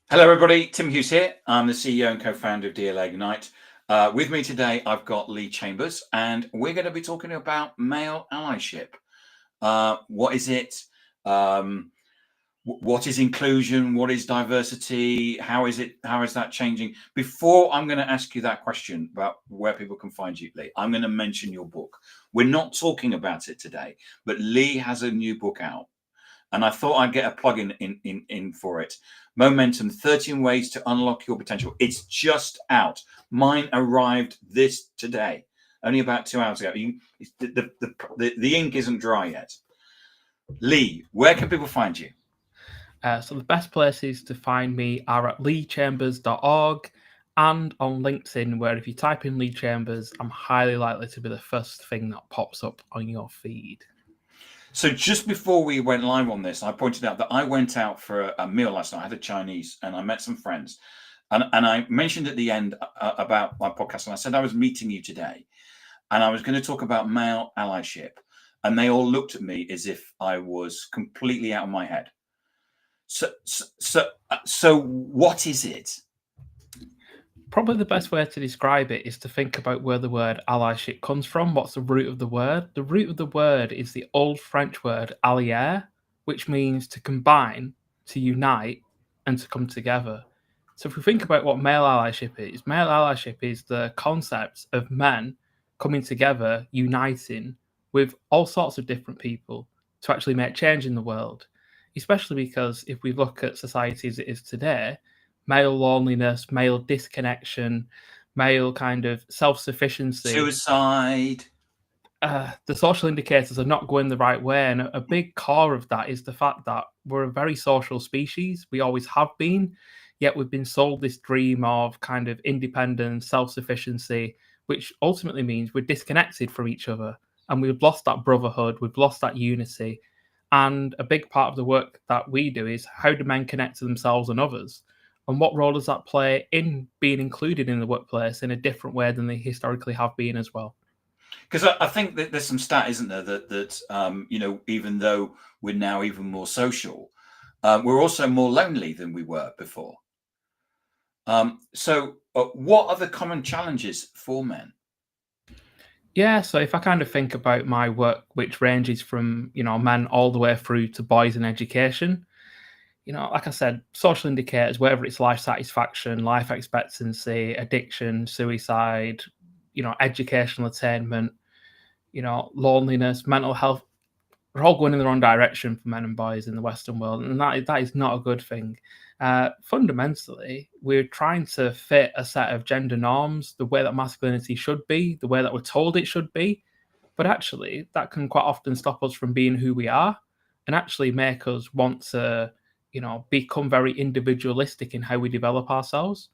Hello, everybody. Tim Hughes here. I'm the CEO and co-founder of DLA Ignite. With me today, I've got Lee Chambers, and we're going to be talking about male allyship. What is it? What is inclusion? What is diversity? How is it? How is that changing? Before I'm going to ask you that question about where people can find you, Lee, I'm going to mention your book. We're not talking about it today, but Lee has a new book out. And I thought I'd get a plug in for it. Momentum, 13 Ways to Unlock Your Potential. It's just out. Mine arrived today, only about 2 hours ago. The ink isn't dry yet. Lee, where can people find you? So the best places to find me are at leechambers.org and on LinkedIn, where if you type in Lee Chambers, I'm highly likely to be the first thing that pops up on your feed. So just before we went live on this, I pointed out that I went out for a meal last night. I had a Chinese and I met some friends. And I mentioned at the end about my podcast, and I said I was meeting you today. And I was going to talk about male allyship. And they all looked at me as if I was completely out of my head. So what is it? Probably the best way to describe it is to think about where the word allyship comes from. What's the root of the word? The root of the word is the old French word allier, which means to combine, to unite, and to come together. So if we think about what male allyship is the concept of men coming together, uniting with all sorts of different people to actually make change in the world. Especially because if we look at society as it is today, male loneliness, male disconnection, male kind of self-sufficiency, Suicide. The social indicators are not going the right way. And a big core of that is the fact that we're a very social species. We always have been, yet we've been sold this dream of kind of independence, self-sufficiency, which ultimately means we're disconnected from each other. And we've lost that brotherhood, we've lost that unity. And a big part of the work that we do is how do men connect to themselves and others? And what role does that play in being included in the workplace in a different way than they historically have been as well? Because I think that there's some stat, isn't there, that even though we're now even more social, we're also more lonely than we were before. So what are the common challenges for men? Yeah, so if I kind of think about my work, which ranges from, men all the way through to boys in education, like I said, social indicators, whether it's life satisfaction, life expectancy, addiction, suicide, educational attainment, loneliness, mental health, we're all going in the wrong direction for men and boys in the Western world, and that is not a good thing. Fundamentally, we're trying to fit a set of gender norms, the way that masculinity should be, the way that we're told it should be, but actually that can quite often stop us from being who we are and actually make us want to, become very individualistic in how we develop ourselves.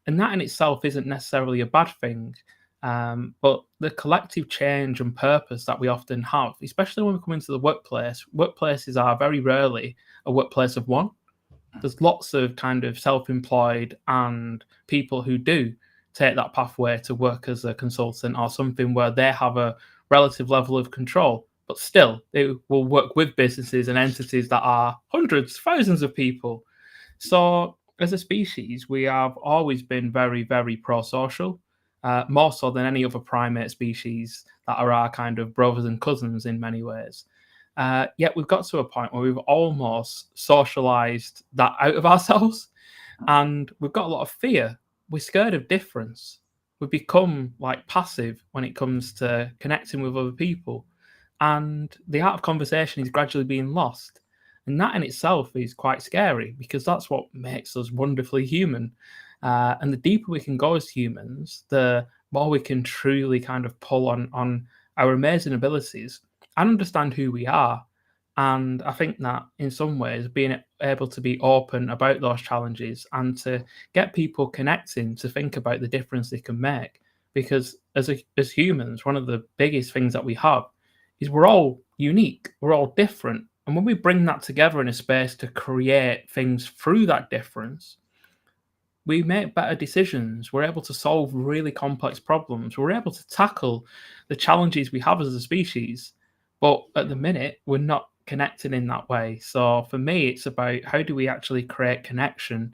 And that in itself isn't necessarily a bad thing. But the collective change and purpose that we often have, especially when we come into the workplace, workplaces are very rarely a workplace of one. There's lots of kind of self-employed and people who do take that pathway to work as a consultant or something where they have a relative level of control, but still they will work with businesses and entities that are hundreds, thousands of people. So as a species, we have always been very, very pro-social, more so than any other primate species that are our kind of brothers and cousins in many ways. Yet we've got to a point where we've almost socialized that out of ourselves, and we've got a lot of fear. We're scared of difference. We've become like passive when it comes to connecting with other people, and the art of conversation is gradually being lost. And that in itself is quite scary because that's what makes us wonderfully human. And the deeper we can go as humans, the more we can truly kind of pull on our amazing abilities and understand who we are. And I think that in some ways, being able to be open about those challenges and to get people connecting to think about the difference they can make. Because as humans, one of the biggest things that we have is we're all unique, we're all different. And when we bring that together in a space to create things through that difference, we make better decisions. We're able to solve really complex problems. We're able to tackle the challenges we have as a species. But at the minute, we're not connecting in that way. So for me, it's about how do we actually create connection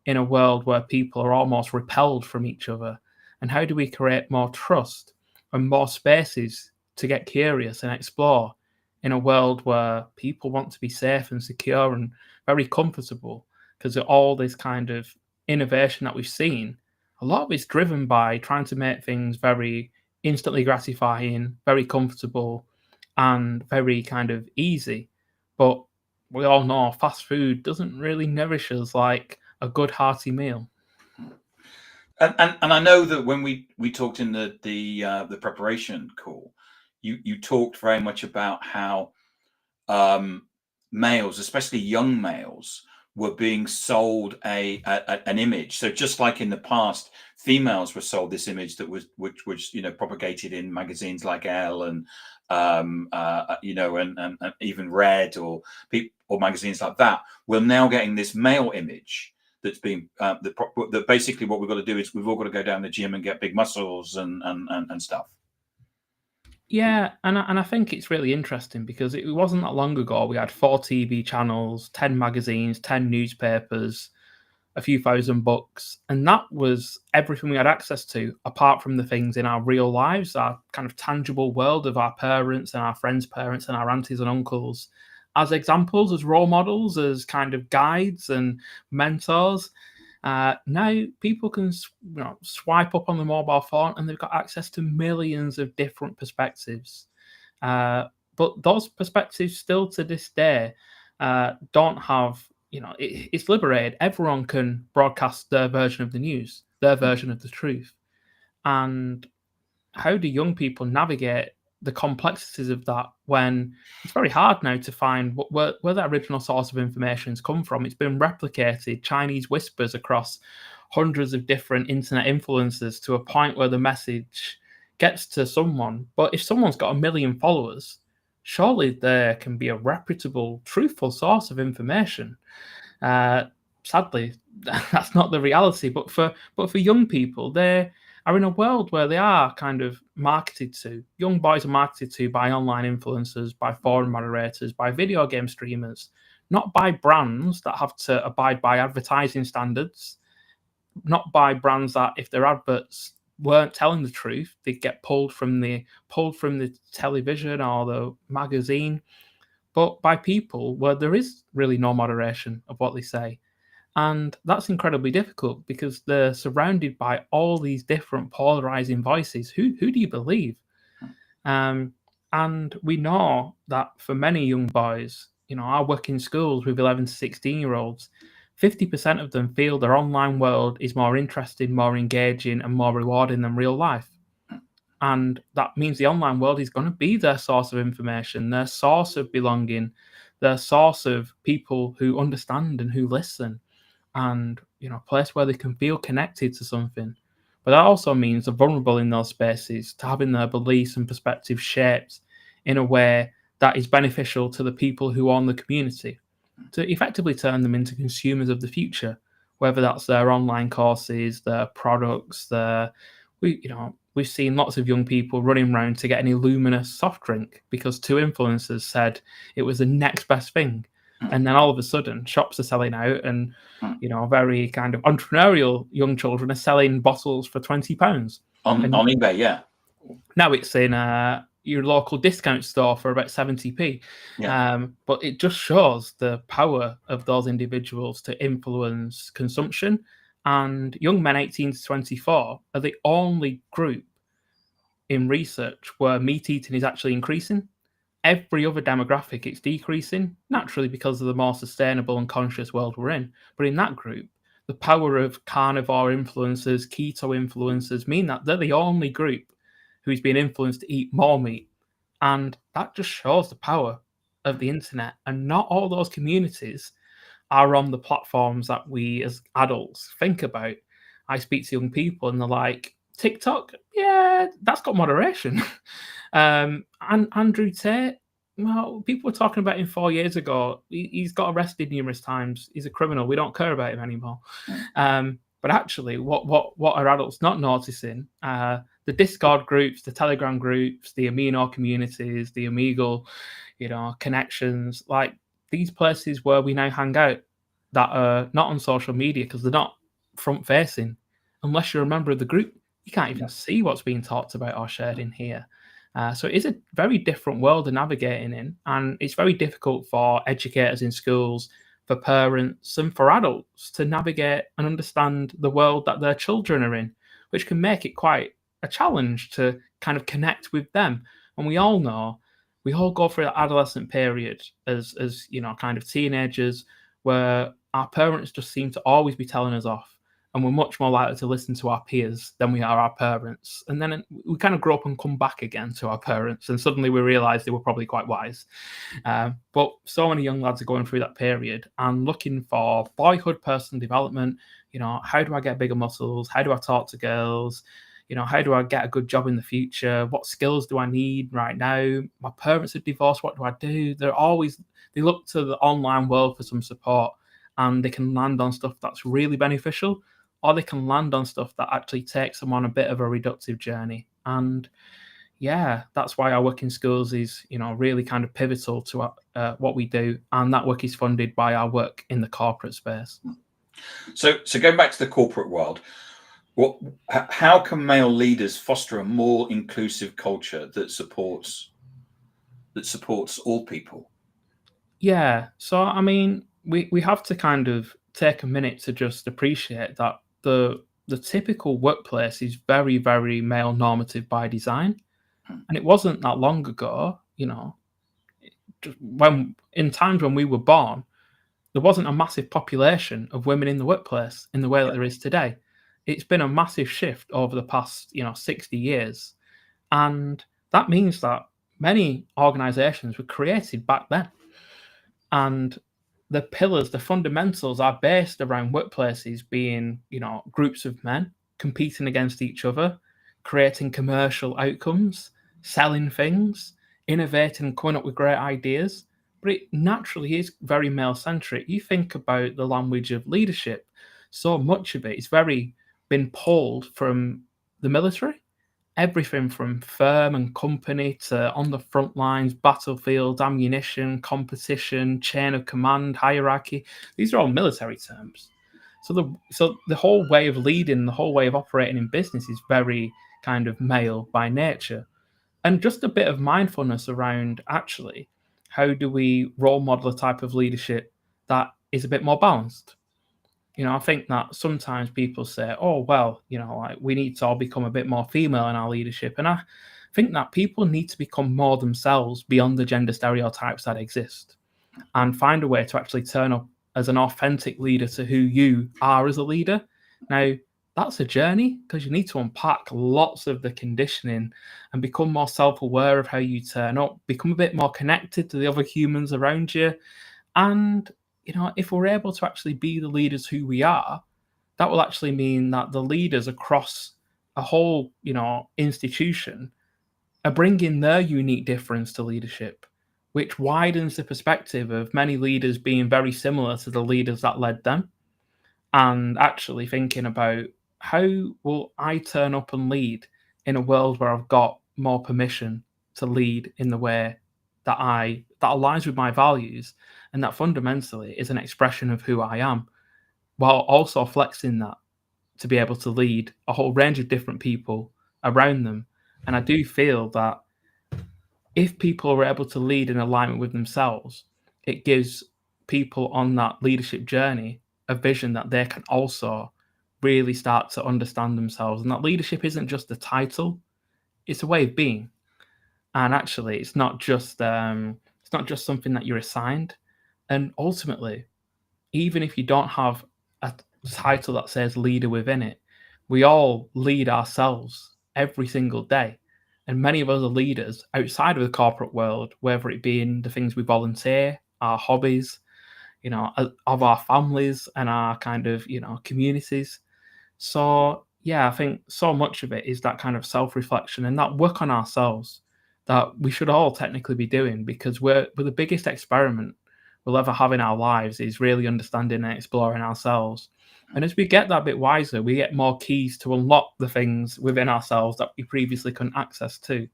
in a world where people are almost repelled from each other? And how do we create more trust and more spaces to get curious and explore in a world where people want to be safe and secure and very comfortable? Because all this kind of innovation that we've seen, a lot of it's driven by trying to make things very instantly gratifying, very comfortable, and very kind of easy. But we all know fast food doesn't really nourish us like a good hearty meal. And I know that when we talked in the preparation call, you talked very much about how males, especially young males, were being sold an image. So just like in the past, females were sold this image that was which was propagated in magazines like Elle and and even Red or magazines like that. We're now getting this male image that's being that basically what we've got to do is we've all got to go down the gym and get big muscles and stuff. Yeah, and I think it's really interesting because it wasn't that long ago we had 4 TV channels, 10 magazines, 10 newspapers, a few thousand books, and that was everything we had access to, apart from the things in our real lives, our kind of tangible world of our parents and our friends' parents and our aunties and uncles, as examples, as role models, as kind of guides and mentors. Now people can swipe up on the mobile phone and they've got access to millions of different perspectives. But those perspectives still to this day don't have, it's liberated. Everyone can broadcast their version of the news, their version of the truth. And how do young people navigate the complexities of that when it's very hard now to find where the original source of information has come from? It's been replicated, Chinese whispers across hundreds of different internet influencers to a point where the message gets to someone. But if someone's got 1 million followers, surely there can be a reputable, truthful source of information. Sadly, that's not the reality. But for young people, they are in a world where they are kind of marketed to. Young boys are marketed to by online influencers, by forum moderators, by video game streamers, not by brands that have to abide by advertising standards, not by brands that if their adverts weren't telling the truth, they'd get pulled from the television or the magazine, but by people where there is really no moderation of what they say. And that's incredibly difficult because they're surrounded by all these different polarizing voices. Who do you believe? And we know that for many young boys, I work in schools with 11 to 16-year-olds, 50% of them feel their online world is more interesting, more engaging, and more rewarding than real life. And that means the online world is going to be their source of information, their source of belonging, their source of people who understand and who listen, and a place where they can feel connected to something. But that also means they're vulnerable in those spaces to having their beliefs and perspectives shaped in a way that is beneficial to the people who own the community, to effectively turn them into consumers of the future, whether that's their online courses, their products, we've seen lots of young people running around to get an Illuminous soft drink because 2 influencers said it was the next best thing. And then all of a sudden, shops are selling out, and very kind of entrepreneurial young children are selling bottles for £20 on eBay. Yeah. Now it's in your local discount store for about 70p. Yeah. But it just shows the power of those individuals to influence consumption. And young men 18 to 24 are the only group in research where meat eating is actually increasing. Every other demographic, it's decreasing, naturally because of the more sustainable and conscious world we're in. But in that group, the power of carnivore influencers, keto influencers mean that they're the only group who's been influenced to eat more meat. And that just shows the power of the internet. And not all those communities are on the platforms that we as adults think about. I speak to young people and they're like, TikTok, yeah, that's got moderation. And Andrew Tate, well, people were talking about him 4 years ago. He's got arrested numerous times. He's a criminal. We don't care about him anymore. But actually, what are adults not noticing? The Discord groups, the Telegram groups, the Amino communities, the Omegle, connections, like these places where we now hang out, that are not on social media because they're not front facing. Unless you're a member of the group, you can't even see what's being talked about or shared in here. So it is a very different world to navigating in, and it's very difficult for educators in schools, for parents, and for adults to navigate and understand the world that their children are in, which can make it quite a challenge to kind of connect with them. And we all know, we all go through that adolescent period as kind of teenagers, where our parents just seem to always be telling us off, and we're much more likely to listen to our peers than we are our parents. And then we kind of grow up and come back again to our parents, and suddenly we realize they were probably quite wise. But so many young lads are going through that period and looking for boyhood personal development. How do I get bigger muscles? How do I talk to girls? How do I get a good job in the future? What skills do I need right now? My parents are divorced. What do I do? They look to the online world for some support, and they can land on stuff that's really beneficial, or they can land on stuff that actually takes them on a bit of a reductive journey. And yeah, that's why our work in schools is, really kind of pivotal to what we do. And that work is funded by our work in the corporate space. So going back to the corporate world, how can male leaders foster a more inclusive culture that supports all people? Yeah. So, I mean, we have to kind of take a minute to just appreciate that the typical workplace is very, very male normative by design. And it wasn't that long ago, when in times when we were born, there wasn't a massive population of women in the workplace in the way that there is today. It's been a massive shift over the past, 60 years. And that means that many organizations were created back then. And the pillars, the fundamentals are based around workplaces being, groups of men competing against each other, creating commercial outcomes, selling things, innovating and coming up with great ideas. But it naturally is very male centric. You think about the language of leadership, so much of it is very been pulled from the military. Everything from firm and company to on the front lines, battlefield, ammunition, competition, chain of command, hierarchy. These are all military terms. So the whole way of leading, the whole way of operating in business is very kind of male by nature. And just a bit of mindfulness around actually how do we role model a type of leadership that is a bit more balanced. I think that sometimes people say, oh, well, like we need to all become a bit more female in our leadership. And I think that people need to become more themselves beyond the gender stereotypes that exist and find a way to actually turn up as an authentic leader to who you are as a leader. Now, that's a journey because you need to unpack lots of the conditioning and become more self-aware of how you turn up, become a bit more connected to the other humans around you. And if we're able to actually be the leaders who we are, that will actually mean that the leaders across a whole, institution are bringing their unique difference to leadership, which widens the perspective of many leaders being very similar to the leaders that led them. And actually thinking about how will I turn up and lead in a world where I've got more permission to lead in the way that aligns with my values, and that fundamentally is an expression of who I am, while also flexing that to be able to lead a whole range of different people around them. And I do feel that if people are able to lead in alignment with themselves, it gives people on that leadership journey a vision that they can also really start to understand themselves, and that leadership isn't just a title, it's a way of being. And actually it's not just something that you're assigned. And ultimately, even if you don't have a title that says leader within it, we all lead ourselves every single day. And many of us are leaders outside of the corporate world, whether it be in the things we volunteer, our hobbies, of our families and our kind of, communities. So yeah, I think so much of it is that kind of self-reflection and that work on ourselves that we should all technically be doing, because we're the biggest experiment we'll ever have in our lives is really understanding and exploring ourselves. And as we get that bit wiser, we get more keys to unlock the things within ourselves that we previously couldn't access to.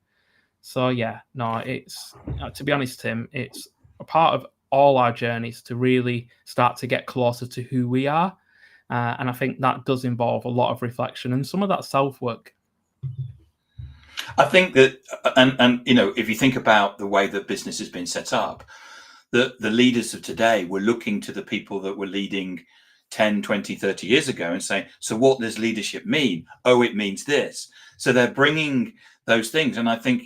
So yeah, no, it's to be honest, Tim, it's a part of all our journeys to really start to get closer to who we are. And I think that does involve a lot of reflection and some of that self-work. I think that, and if you think about the way that business has been set up, the leaders of today were looking to the people that were leading 10, 20, 30 years ago and saying, so what does leadership mean? Oh, it means this. So they're bringing those things. And I think,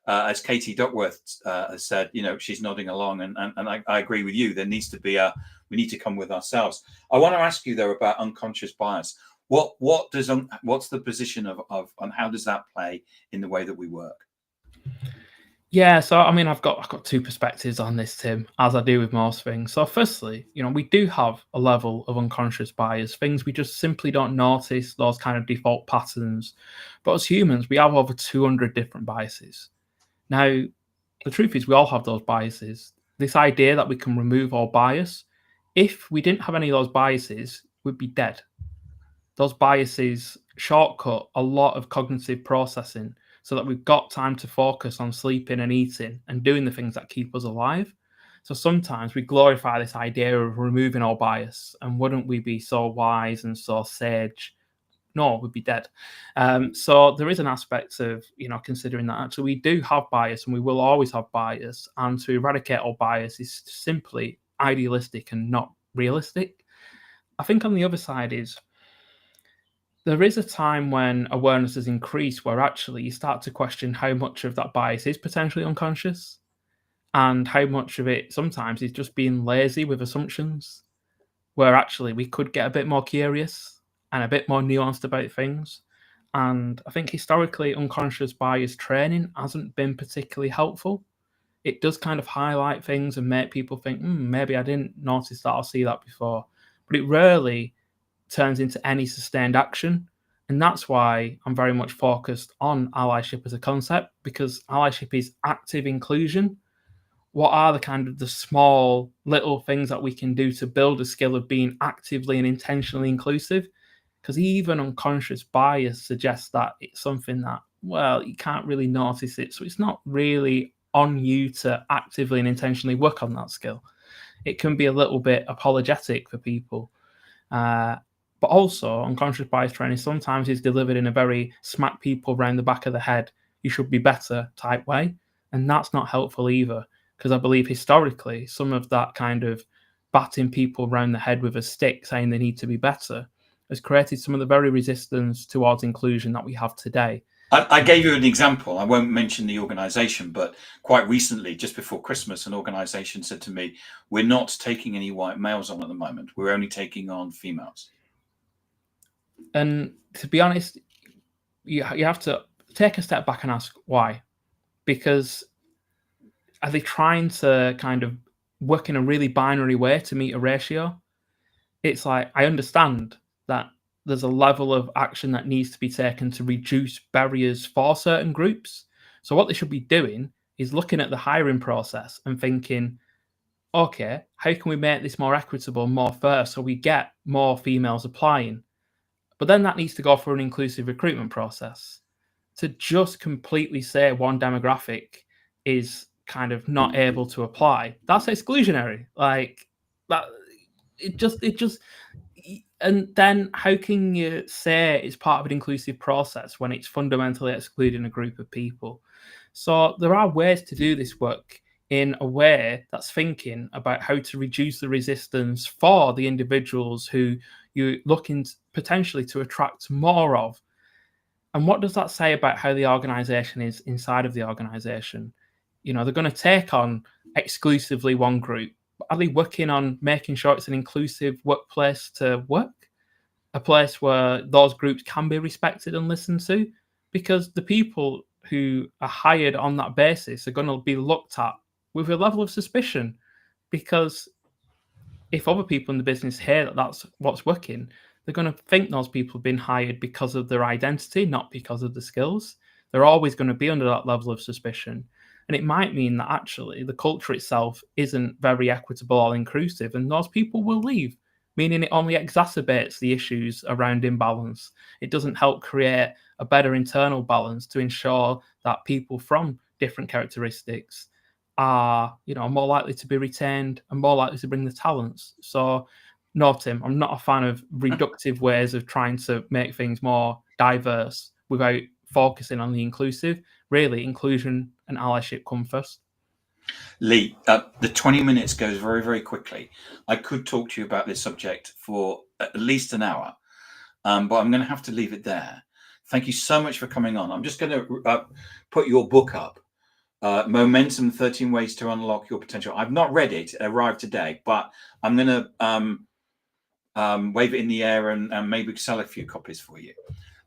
as Katie Duckworth has said, she's nodding along, and I agree with you. There needs to be we need to come with ourselves. I want to ask you though about unconscious bias. What's the position of and how does that play in the way that we work? Yeah, so I mean, I've got two perspectives on this, Tim, as I do with most things. So firstly, we do have a level of unconscious bias, things we just simply don't notice, those kind of default patterns. But as humans, we have over 200 different biases. Now, the truth is we all have those biases. This idea that we can remove all bias, if we didn't have any of those biases, we'd be dead. Those biases shortcut a lot of cognitive processing so that we've got time to focus on sleeping and eating and doing the things that keep us alive. So sometimes we glorify this idea of removing all bias, and wouldn't we be so wise and so sage? No, we'd be dead. So there is an aspect of, considering that actually we do have bias and we will always have bias, and to eradicate all bias is simply idealistic and not realistic. I think on the other side is, there is a time when awareness has increased where actually you start to question how much of that bias is potentially unconscious and how much of it sometimes is just being lazy with assumptions, where actually we could get a bit more curious and a bit more nuanced about things. And I think historically, unconscious bias training hasn't been particularly helpful. It does kind of highlight things and make people think, maybe I didn't notice that or see that before. But it rarely turns into any sustained action. And that's why I'm very much focused on allyship as a concept, because allyship is active inclusion. What are the kind of the small little things that we can do to build a skill of being actively and intentionally inclusive? Because even unconscious bias suggests that it's something that, well, you can't really notice it. So it's not really on you to actively and intentionally work on that skill. It can be a little bit apologetic for people. But also, unconscious bias training sometimes is delivered in a very smack people around the back of the head, you should be better type way. And that's not helpful either, because I believe historically, some of that kind of batting people around the head with a stick saying they need to be better has created some of the very resistance towards inclusion that we have today. I gave you an example. I won't mention the organization, but quite recently, just before Christmas, an organization said to me, we're not taking any white males on at the moment. We're only taking on females. And to be honest, you have to take a step back and ask why. Because are they trying to kind of work in a really binary way to meet a ratio? It's like, I understand that there's a level of action that needs to be taken to reduce barriers for certain groups. So what they should be doing is looking at the hiring process and thinking, okay, how can we make this more equitable, more fair, so we get more females applying? But then that needs to go through an inclusive recruitment process. To just completely say one demographic is kind of not able to apply, that's exclusionary. Like that, it just, and then how can you say it's part of an inclusive process when it's fundamentally excluding a group of people? So there are ways to do this work in a way that's thinking about how to reduce the resistance for the individuals who you're looking potentially to attract more of. And what does that say about how the organization is inside of the organization? They're going to take on exclusively one group. Are they working on making sure it's an inclusive workplace to work? A place where those groups can be respected and listened to? Because the people who are hired on that basis are going to be looked at with a level of suspicion. Because if other people in the business hear that that's what's working, they're going to think those people have been hired because of their identity, not because of the skills. They're always going to be under that level of suspicion. And it might mean that actually the culture itself isn't very equitable or inclusive, and those people will leave, meaning it only exacerbates the issues around imbalance. It doesn't help create a better internal balance to ensure that people from different characteristics are, more likely to be retained and more likely to bring the talents. So no, Tim, I'm not a fan of reductive ways of trying to make things more diverse without focusing on the inclusive. Really, inclusion and allyship come first. Lee, the 20 minutes goes very, very quickly. I could talk to you about this subject for at least an hour, but I'm going to have to leave it there. Thank you so much for coming on. I'm just going to put your book up, Momentum, 13 Ways to Unlock Your Potential. I've not read it. It arrived today, but I'm going to wave it in the air and maybe sell a few copies for you.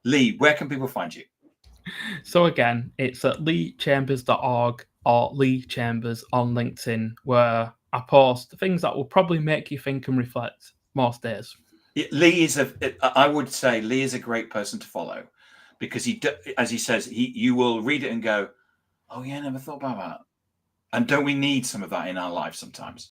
Lee, where can people find you? So again, it's at leechambers.org or Lee Chambers on LinkedIn, where I post things that will probably make you think and reflect most days. Lee is I would say Lee is a great person to follow, because as he says, you will read it and go, oh yeah, I never thought about that. And don't we need some of that in our lives sometimes?